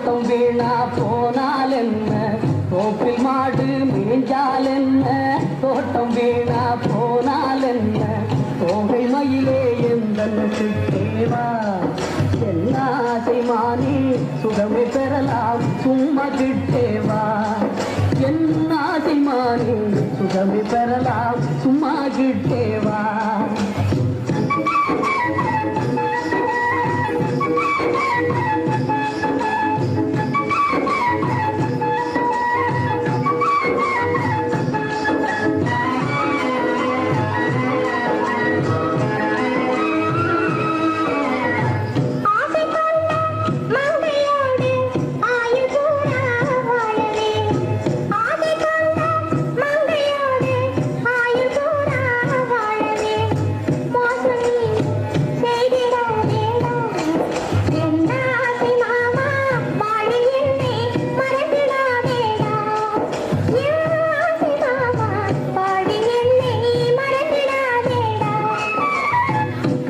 தோட்டம் வீணா போனால் என்ன, தோப்பில் மாடு மேய்ஞ்சால் என்ன, தோட்டம் வீணா போனால் என்ன, தோகை மயிலே எந்தனுக்கு தேவா, என்னாசை மானே சுகமே பெறலாம் சும்மா கிட்டேவா, என்னாசை மானே சுகமே பெறலாம் சும்மா கிட்டேவா.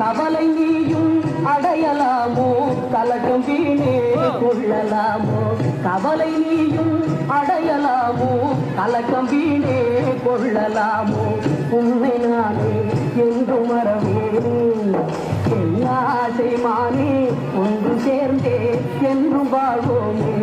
கவலை நீயும் அடையலாமோ கலக்கம் வீணே கொள்ளலாமோ, கவலை நீயும் அடையலாமோ கலக்கம் வீணே கொள்ளலாமோ, உன்னை நானே என்று மறவேன் எல்லாசை மானே ஒன்று சேர்ந்தே என்றும் வாழ்வோமே.